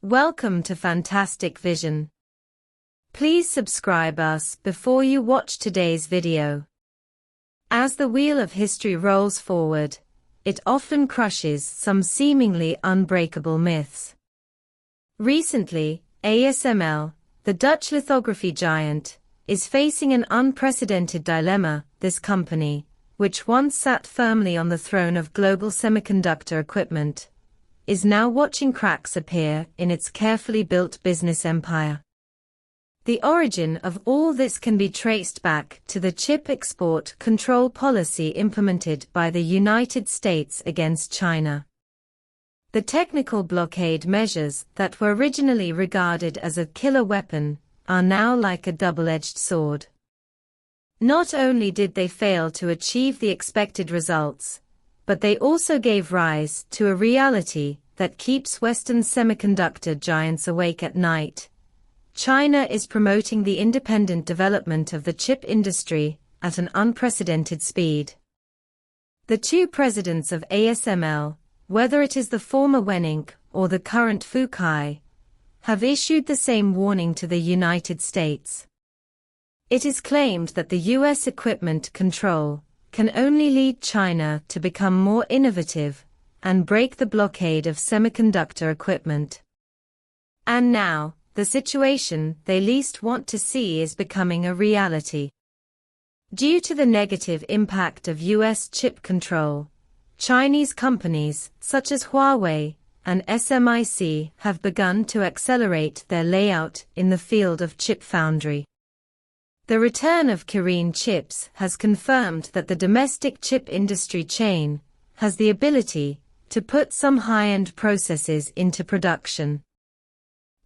Welcome to Fantastic Vision. Please subscribe us before you watch today's video. As the wheel of history rolls forward, it often crushes some seemingly unbreakable myths. Recently, ASML, the Dutch lithography giant, is facing an unprecedented dilemma. This company, which once sat firmly on the throne of global semiconductor equipment, is now watching cracks appear in its carefully built business empire. The origin of all this can be traced back to the chip export control policy implemented by the United States against China. The technical blockade measures that were originally regarded as a killer weapon are now like a double-edged sword. Not only did they fail to achieve the expected results, but they also gave rise to a reality that keeps Western semiconductor giants awake at night. China is promoting the independent development of the chip industry at an unprecedented speed. The two presidents of ASML, whether it is the former Wen Inc. or the current Fu Kai, have issued the same warning to the United States. It is claimed that the U.S. equipment control can only lead China to become more innovative and break the blockade of semiconductor equipment. And now, the situation they least want to see is becoming a reality. Due to the negative impact of U.S. chip control, Chinese companies such as Huawei and smic have begun to accelerate their layout in the field of chip foundry. The return of Korean chips has confirmed that the domestic chip industry chain has the ability to put some high-end processes into production.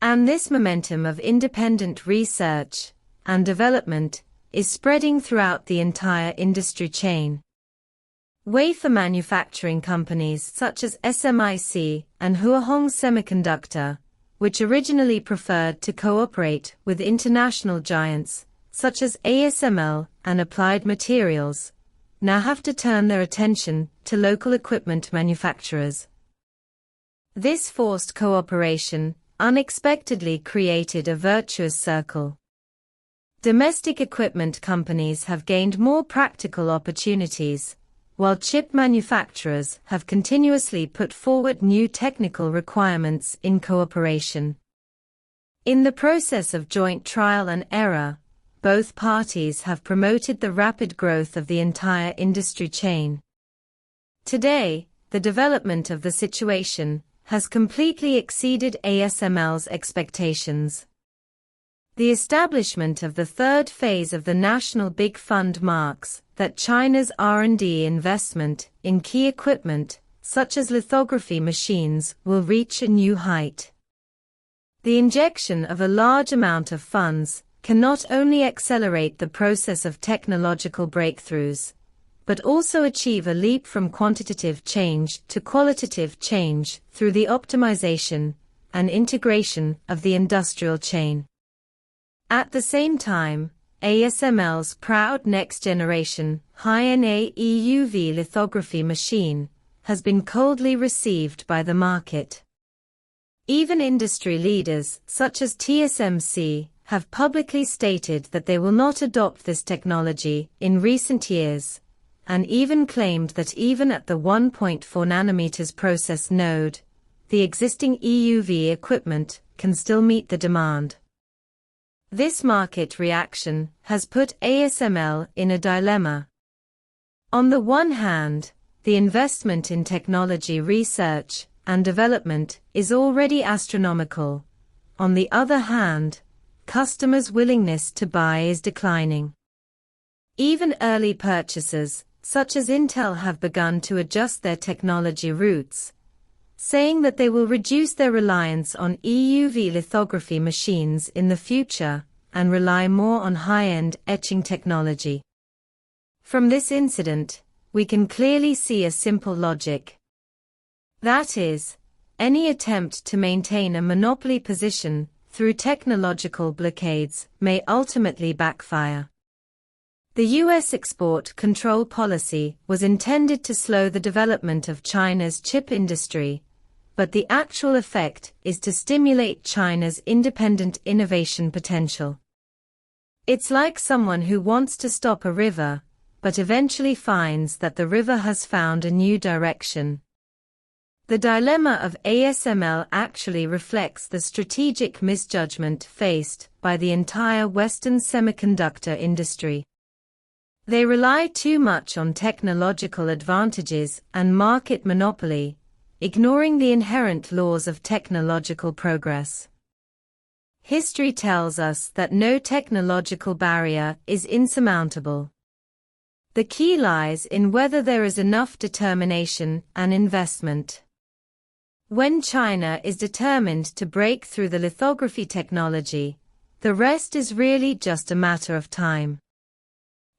And this momentum of independent research and development is spreading throughout the entire industry chain. Wafer manufacturing companies such as smic and Huahong Semiconductor, which originally preferred to cooperate with international giants such as ASML and Applied Materials, now have to turn their attention to local equipment manufacturers. This forced cooperation unexpectedly created a virtuous circle. Domestic equipment companies have gained more practical opportunities, while chip manufacturers have continuously put forward new technical requirements in cooperation. In the process of joint trial and error, both parties have promoted the rapid growth of the entire industry chain. Today, the development of the situation has completely exceeded ASML's expectations. The establishment of the third phase of the National Big Fund marks that China's R&D investment in key equipment, such as lithography machines, will reach a new height. The injection of a large amount of funds can not only accelerate the process of technological breakthroughs, but also achieve a leap from quantitative change to qualitative change through the optimization and integration of the industrial chain. At the same time, ASML's proud next-generation high-NA EUV lithography machine has been coldly received by the market. Even industry leaders such as TSMC have publicly stated that they will not adopt this technology in recent years, and even claimed that even at the 1.4 nanometers process node, the existing EUV equipment can still meet the demand. This market reaction has put ASML in a dilemma. On the one hand, the investment in technology research and development is already astronomical. On the other hand, customers' willingness to buy is declining. Even early purchasers, such as Intel, have begun to adjust their technology routes, saying that they will reduce their reliance on EUV lithography machines in the future and rely more on high-end etching technology. From this incident, we can clearly see a simple logic. That is, any attempt to maintain a monopoly position through technological blockades may ultimately backfire. The U.S. export control policy was intended to slow the development of China's chip industry, but the actual effect is to stimulate China's independent innovation potential. It's like someone who wants to stop a river, but eventually finds that the river has found a new direction. The dilemma of ASML actually reflects the strategic misjudgment faced by the entire Western semiconductor industry. They rely too much on technological advantages and market monopoly, ignoring the inherent laws of technological progress. History tells us that no technological barrier is insurmountable. The key lies in whether there is enough determination and investment. When China is determined to break through the lithography technology, the rest is really just a matter of time.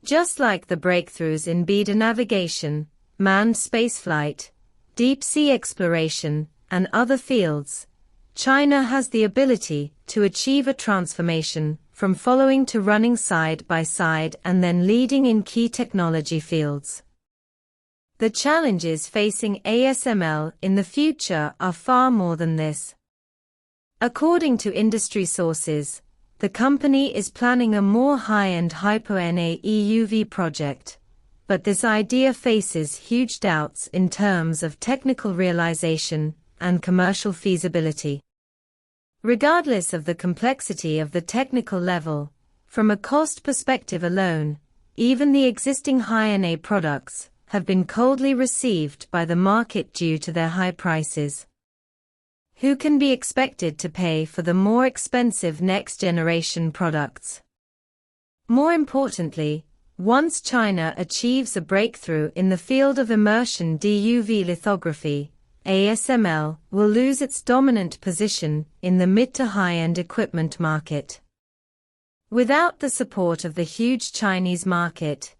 Just like the breakthroughs in beta navigation, manned spaceflight, deep-sea exploration, and other fields, China has the ability to achieve a transformation from following to running side by side and then leading in key technology fields. The challenges facing ASML in the future are far more than this. According to industry sources, the company is planning a more high-end Hypo-NA EUV project, but this idea faces huge doubts in terms of technical realization and commercial feasibility. Regardless of the complexity of the technical level, from a cost perspective alone, even the existing high-NA products have been coldly received by the market due to their high prices. Who can be expected to pay for the more expensive next-generation products? More importantly, once China achieves a breakthrough in the field of immersion DUV lithography, ASML will lose its dominant position in the mid to high-end equipment market. Without the support of the huge Chinese market,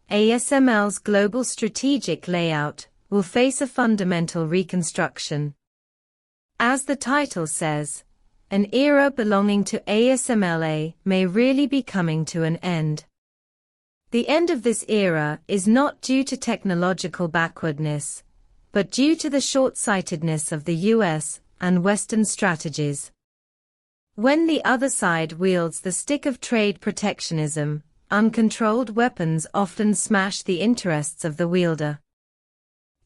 ASML's global strategic layout will face a fundamental reconstruction. As the title says, an era belonging to ASML may really be coming to an end. The end of this era is not due to technological backwardness, but due to the short-sightedness of the US and Western strategies. When the other side wields the stick of trade protectionism, uncontrolled weapons often smash the interests of the wielder.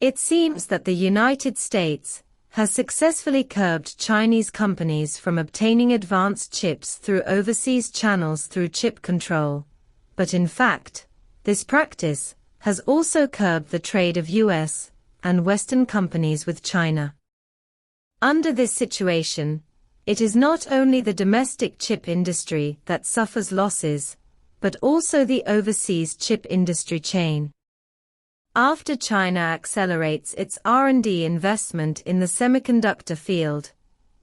It seems that the United States has successfully curbed Chinese companies from obtaining advanced chips through overseas channels through chip control, but in fact, this practice has also curbed the trade of US and Western companies with China. Under this situation, it is not only the domestic chip industry that suffers losses, but also the overseas chip industry chain. After China accelerates its R&D investment in the semiconductor field,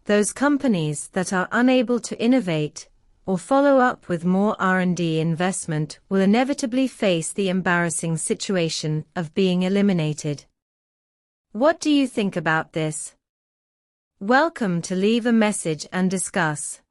those companies that are unable to innovate or follow up with more R&D investment will inevitably face the embarrassing situation of being eliminated. What do you think about this? Welcome to leave a message and discuss.